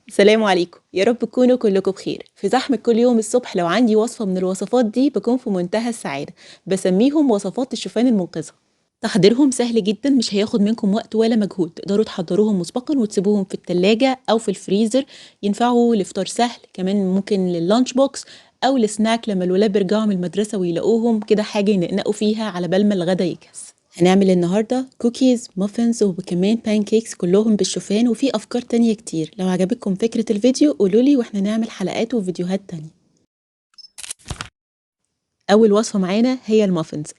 السلام عليكم، يا رب تكونوا كلكم بخير. في زحمة كل يوم الصبح لو عندي وصفة من الوصفات دي بكون في منتهى السعادة. بسميهم وصفات الشوفان المنقذة. تحضيرهم سهل جدا، مش هياخد منكم وقت ولا مجهود. تقدروا تحضروهم مسبقا وتسيبوهم في التلاجة أو في الفريزر. ينفعوا لفطار سهل، كمان ممكن لللانش بوكس أو لسناك لما الولاد بيرجعوا من المدرسة ويلاقوهم كده حاجة ينقنقوا فيها على بال ما الغدا يجهز. هنعمل النهاردة كوكيز مافنز وكمان بانكيكس كلهم بالشوفان، وفي أفكار تانية كتير. لو عجبتكم فكرة الفيديو قولولي واحنا نعمل حلقات وفيديوهات تانية. أول وصفة معانا هي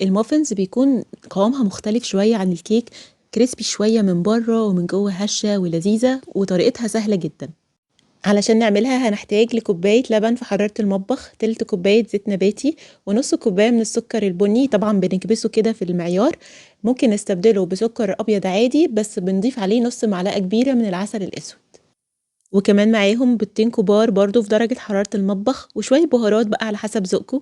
المافنز بيكون قوامها مختلف شوية عن الكيك، كريسبي شوية من بره ومن جوه هشة ولذيذة، وطريقتها سهلة جدا. علشان نعملها هنحتاج لكوباية لبن في حرارة المطبخ، تلت كوباية زيت نباتي، ونص كوباية من السكر البني. طبعا بنكبسه كده في المعيار، ممكن نستبدله بسكر أبيض عادي بس بنضيف عليه نص معلقة كبيرة من العسل الأسود. وكمان معاهم بيضتين كبار برضو في درجة حرارة المطبخ، وشوية بهارات بقى على حسب ذوقكم.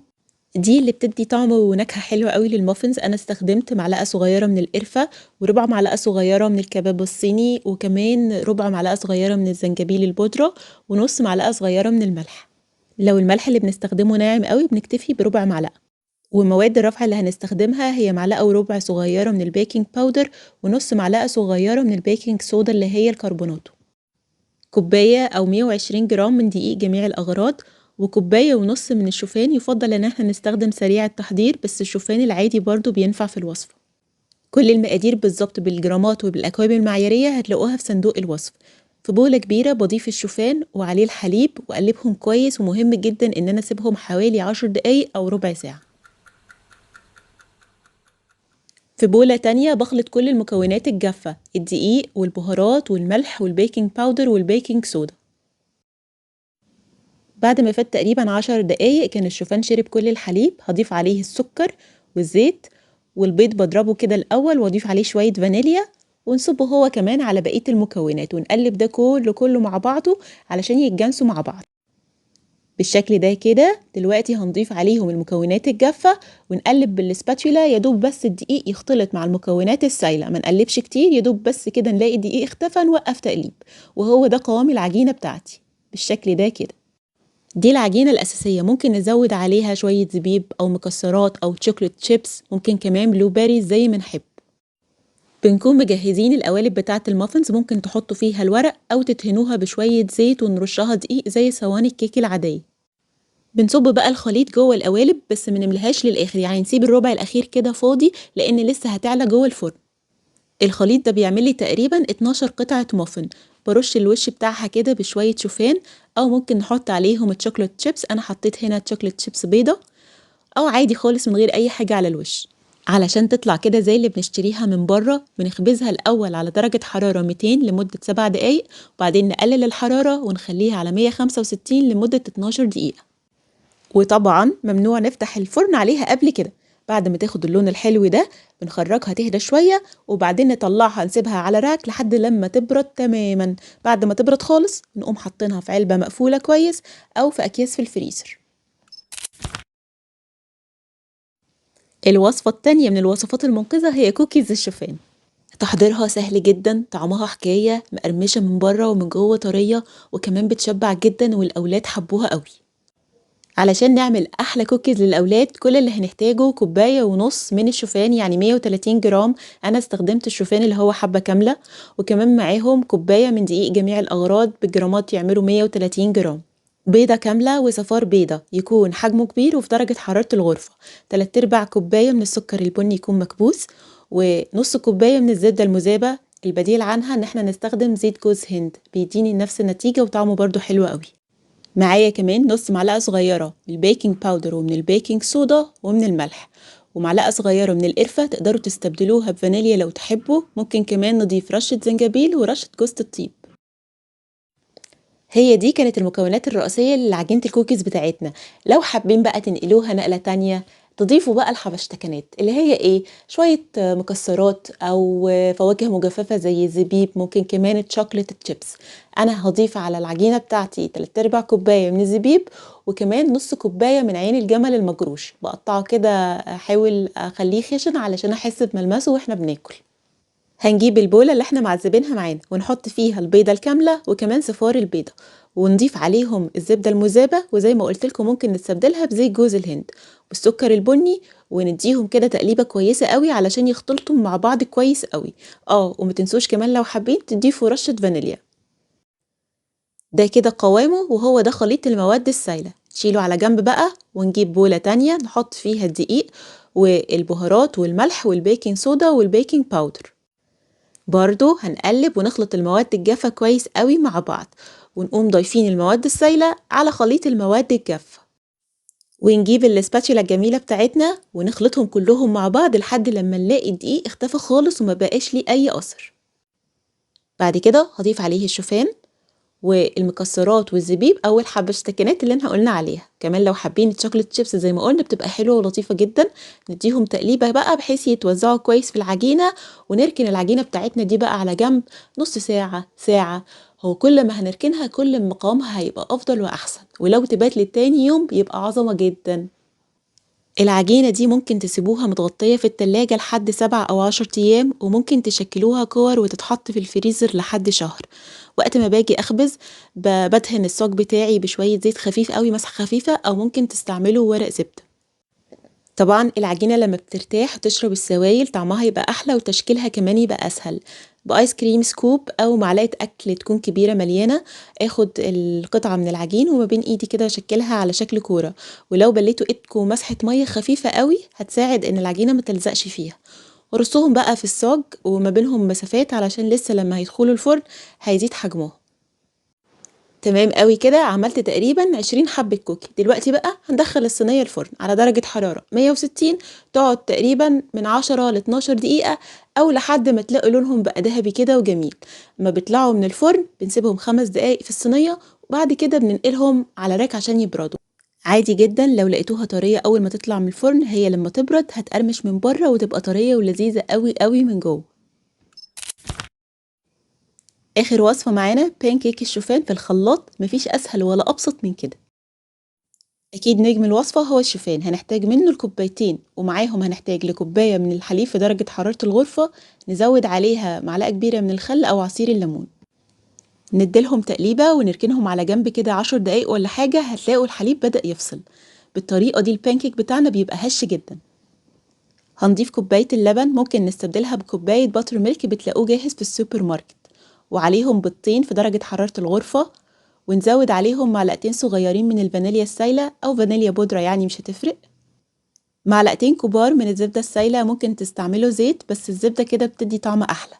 دي اللي بتدي طعم ونكهة حلوة قوي للمافنز. انا استخدمت معلقة صغيرة من القرفة، وربع معلقة صغيرة من الكباب الصيني، وكمان ربع معلقة صغيرة من الزنجبيل البودرة، ونص معلقة صغيرة من الملح. لو الملح اللي بنستخدمه ناعم قوي بنكتفي بربع معلقة. ومواد الرفع اللي هنستخدمها هي معلقة وربع صغيرة من البيكنج باودر، ونص معلقة صغيرة من البيكنج صودا اللي هي الكربوناتو، كوباية أو 120 جرام من دقيق جميع الأغراض، وكوباية ونص من الشوفان. يفضل ان احنا نستخدم سريع التحضير، بس الشوفان العادي برضو بينفع في الوصفة. كل المقادير بالظبط بالجرامات وبالأكواب المعيارية هتلاقوها في صندوق الوصف. في بولة كبيرة بضيف الشوفان وعليه الحليب وأقلبهم كويس، ومهم جدا ان انا اسيبهم حوالي 10 دقايق أو ربع ساعة. في بولة تانية بخلط كل المكونات الجافة، الدقيق والبهارات والملح والبيكنج باودر والبيكنج صودا. بعد ما فات تقريبا 10 دقايق كان الشوفان شرب كل الحليب، هضيف عليه السكر والزيت والبيض. بضربه كده الأول واضيف عليه شوية فانيليا، ونصبه هو كمان على بقية المكونات، ونقلب ده كله مع بعضه علشان يتجانسوا مع بعض بالشكل ده كده. دلوقتي هنضيف عليهم المكونات الجافة ونقلب بالسباتولا، يدوب بس الدقيق يختلط مع المكونات السايلة، ما نقلبش كتير، يدوب بس كده نلاقي الدقيق اختفى نوقف تقليب. وهو ده قوام العجينة بتاعتي بالشكل ده كده. دي العجينة الأساسية، ممكن نزود عليها شوية زبيب أو مكسرات أو تشوكلت شيبس، ممكن كمان بلو بيريز زي ما نحب. بنكون مجهزين القوالب بتاعة المافنز، ممكن تحطوا فيها الورق أو تدهنوها بشوية زيت ونرشها دقيق زي صواني الكيك العادية. بنصب بقى الخليط جوه القوالب، بس منملهاش للآخر، يعني نسيب الربع الأخير كده فاضي لأن لسه هتعلى جوه الفرن. الخليط ده بيعمل لي تقريبا 12 قطعة مافن. برش الوش بتاعها كده بشوية شوفان، او ممكن نحط عليهم الشوكولات شيبس. انا حطيت هنا شوكولات شيبس بيضة، او عادي خالص من غير اي حاجة على الوش. علشان تطلع كده زي اللي بنشتريها من بره بنخبزها الاول على درجة حرارة 200 لمدة 7 دقايق، وبعدين نقلل الحرارة ونخليها على 165 لمدة 12 دقيقة. وطبعا ممنوع نفتح الفرن عليها قبل كده. بعد ما تاخد اللون الحلو ده بنخرجها تهدى شوية، وبعدين نطلعها نسيبها على راك لحد لما تبرد تماما. بعد ما تبرد خالص نقوم حاطينها في علبة مقفولة كويس أو في أكياس في الفريزر. الوصفة التانية من الوصفات المنقذة هي كوكيز الشوفان. تحضيرها سهل جدا، طعمها حكاية، مقرمشة من بره ومن جوه طرية، وكمان بتشبع جدا والأولاد حبوها قوي. علشان نعمل احلى كوكيز للاولاد كل اللي هنحتاجه كوبايه ونص من الشوفان، يعني 130 جرام. انا استخدمت الشوفان اللي هو حبه كامله، وكمان معاهم كوبايه من دقيق جميع الاغراض بالجرامات يعملوا 130 جرام. بيضه كامله وصفار بيضه يكون حجمه كبير وفي درجه حراره الغرفه. 3 ارباع كوبايه من السكر البني يكون مكبوس، ونص كوبايه من الزبده المذابه. البديل عنها ان احنا نستخدم زيت جوز هند، بيديني نفس النتيجه وطعمه برضو حلو قوي. معايا كمان نص معلقة صغيرة من البيكنج باودر ومن البيكنج صودا ومن الملح، ومعلقة صغيرة من القرفة. تقدروا تستبدلوها بفانيليا لو تحبوا، ممكن كمان نضيف رشة زنجبيل ورشة جوز الطيب. هي دي كانت المكونات الرئيسية لعجينة الكوكيز بتاعتنا. لو حابين بقى تنقلوها نقلة تانية تضيفوا بقى الحبشتكنات اللي هي ايه، شوية مكسرات او فواكه مجففة زي الزبيب، ممكن كمان الشوكولات تشيبس. انا هضيف على العجينة بتاعتي 3 ارباع كوباية من الزبيب، وكمان نص كوباية من عين الجمل المجروش. بقطعه كده، احاول اخليه خشن علشان احس بملمسه واحنا بناكل. هنجيب البولة اللي احنا معذبينها معانا ونحط فيها البيضة الكاملة وكمان صفار البيضة، ونضيف عليهم الزبدة المذابة، وزي ما قلت لكم ممكن نستبدلها بزيت جوز الهند والسكر البني، ونديهم كده تقليبة كويسة قوي علشان يختلطوا مع بعض كويس قوي. وما تنسوش كمان لو حابين تضيفوا رشة فانيليا. ده كده قوامه، وهو ده خليط المواد السائلة. تشيله على جنب بقى، ونجيب بولة تانية نحط فيها الدقيق والبهارات والملح والبيكنج صودا والبيكنج باودر. برضو هنقلب ونخلط المواد الجافة كويس قوي مع بعض، ونقوم ضايفين المواد السائلة على خليط المواد الجافة، ونجيب الاسباتشولا الجميلة بتاعتنا ونخلطهم كلهم مع بعض لحد لما نلاقي الدقيق اختفى خالص وما بقاش ليه اي اثر. بعد كده هضيف عليه الشوفان والمكسرات والزبيب او الحبشتكنات اللي احنا قلنا عليها. كمان لو حابين الشوكليت شيبس زي ما قلنا بتبقى حلوه ولطيفه جدا. نديهم تقليبه بقى بحيث يتوزعوا كويس في العجينه، ونركن العجينه بتاعتنا دي بقى على جنب نص ساعه ساعه. هو كل ما هنركنها كل ما قوامها هيبقى افضل واحسن، ولو تبات للتاني يوم بيبقى عظمه جدا. العجينة دي ممكن تسيبوها متغطية في التلاجة لحد 7 أو 10 أيام، وممكن تشكلوها كور وتتحط في الفريزر لحد شهر. وقت ما باجي أخبز بدهن الصاج بتاعي بشوية زيت خفيف قوي، مسحة خفيفة، أو ممكن تستعملوا ورق زبدة. طبعا العجينة لما بترتاح وتشرب السوائل طعمها يبقى أحلى وتشكيلها كمان يبقى أسهل. بآيس كريم سكوب أو معلقة أكل تكون كبيرة مليانة، اخد القطعة من العجين وما بين ايدي كده اشكلها على شكل كورة، ولو بليتوا ايدكم مسحة مية خفيفة قوي هتساعد ان العجينة ما تلزقش فيها. ورصهم بقى في الصاج وما بينهم مسافات علشان لسه لما هيدخلوا الفرن هيزيد حجمهم. تمام قوي كده، عملت تقريبا 20 حبة كوكي. دلوقتي بقى هندخل الصينية الفرن على درجة حرارة 160، تقعد تقريبا من 10 ل 12 دقيقة، او لحد ما تلاقوا لونهم بقى ذهبي كده وجميل. لما بيطلعوا من الفرن بنسيبهم 5 دقايق في الصينية، وبعد كده بننقلهم على راك عشان يبردوا. عادي جدا لو لقيتوها طرية اول ما تطلع من الفرن، هي لما تبرد هتقرمش من بره وتبقى طرية ولذيذة قوي قوي من جوه. اخر وصفة معانا بانكيك الشوفان في الخلاط، مفيش اسهل ولا ابسط من كده. اكيد نجم الوصفة هو الشوفان، هنحتاج منه الكوبايتين، ومعاهم هنحتاج لكوباية من الحليب في درجة حرارة الغرفة، نزود عليها معلقة كبيرة من الخل او عصير الليمون، نديلهم تقليبة ونركنهم على جنب كده 10 دقايق ولا حاجة. هتلاقوا الحليب بدأ يفصل. بالطريقة دي البانكيك بتاعنا بيبقى هش جدا. هنضيف كوباية اللبن، ممكن نستبدلها بكوباية باتر ميلك بتلاقوه جاهز في السوبر ماركت، وعليهم بيضتين في درجة حرارة الغرفة، ونزود عليهم معلقتين صغيرين من الفانيليا السايلة أو فانيليا بودرة يعني مش هتفرق. معلقتين كبار من الزبدة السايلة، ممكن تستعملوا زيت بس الزبدة كده بتدي طعم أحلى.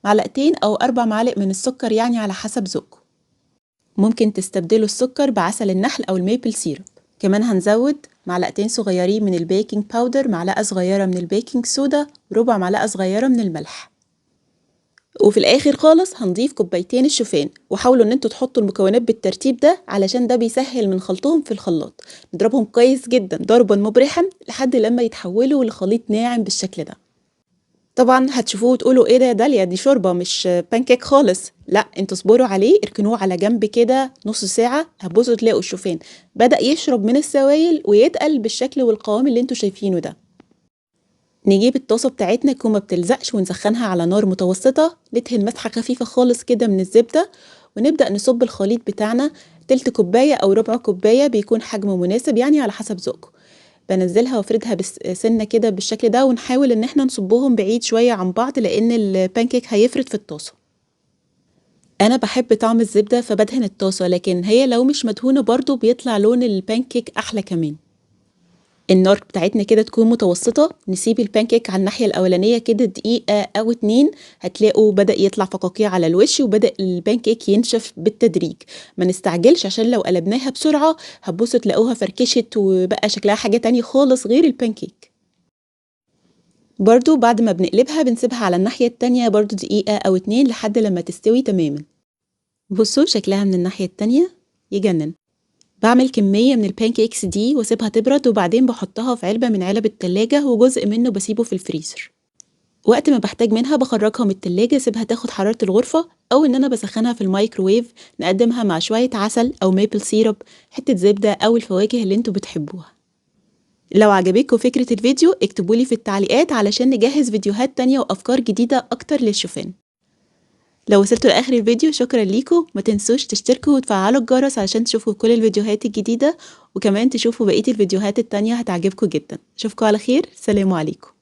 معلقتين أو 4 معالق من السكر يعني على حسب ذوقكم. ممكن تستبدلوا السكر بعسل النحل أو الميبل سيرب. كمان هنزود معلقتين صغيرين من البيكنج باودر، معلقة صغيرة من البيكنج صودا، وربع معلقة صغيرة من الملح. وفي الاخر خالص هنضيف كوبايتين الشوفان، وحاولوا ان انتوا تحطوا المكونات بالترتيب ده علشان ده بيسهل من خلطهم في الخلاط. نضربهم كويس جدا ضربا مبرحا لحد لما يتحولوا لخليط ناعم بالشكل ده. طبعا هتشوفوه وتقولوا ايه ده يا داليا، دي شوربه مش بانكيك خالص. لا، انتوا اصبروا عليه، اركنوه على جنب كده نص ساعه، هتبصوا تلاقوا الشوفان بدأ يشرب من السوائل ويتقل بالشكل والقوام اللي انتوا شايفينه ده. نجيب الطاسة بتاعتنا تكون ما بتلزقش ونسخنها على نار متوسطة، ندهن مسحة خفيفة خالص كده من الزبدة، ونبدأ نصب الخليط بتاعنا. تلت كوباية أو ربع كوباية بيكون حجم مناسب يعني على حسب ذوقكم. بنزلها وافردها بسنة كده بالشكل ده، ونحاول ان احنا نصبهم بعيد شوية عن بعض لان البانكيك هيفرد في الطاسة. انا بحب طعم الزبدة فبدهن الطاسة، لكن هي لو مش مدهونة برضو بيطلع لون البانكيك احلى كمان. النار بتاعتنا كده تكون متوسطة، نسيب البانكيك على الناحية الأولانية كده دقيقة أو 2، هتلاقوا بدأ يطلع فقاقيع على الوش وبدأ البانكيك ينشف بالتدريج. ما نستعجلش عشان لو قلبناها بسرعة هتبصوا تلاقوها فركشت وبقى شكلها حاجة تانية خالص غير البانكيك. برضو بعد ما بنقلبها بنسيبها على الناحية التانية برضو دقيقة أو 2 لحد لما تستوي تماما. بصوا شكلها من الناحية التانية يجنن. بعمل كمية من البانكيكس دي واسيبها تبرد، وبعدين بحطها في علبة من علب التلاجة، وجزء منه بسيبه في الفريزر. وقت ما بحتاج منها بخرجها من التلاجة، اسيبها تاخد حرارة الغرفة، او ان انا بسخنها في الميكروويف. نقدمها مع شوية عسل او ميبل سيرب، حتة زبدة او الفواكه اللي انتوا بتحبوها. لو عجبتكم فكرة الفيديو اكتبولي في التعليقات علشان نجهز فيديوهات تانية وأفكار جديدة أكتر للشوفان. لو وصلتوا لآخر الفيديو شكرا ليكم، ما تنسوش تشتركوا وتفعلوا الجرس علشان تشوفوا كل الفيديوهات الجديدة، وكمان تشوفوا بقية الفيديوهات التانية هتعجبكم جدا. أشوفكم على خير، سلام عليكم.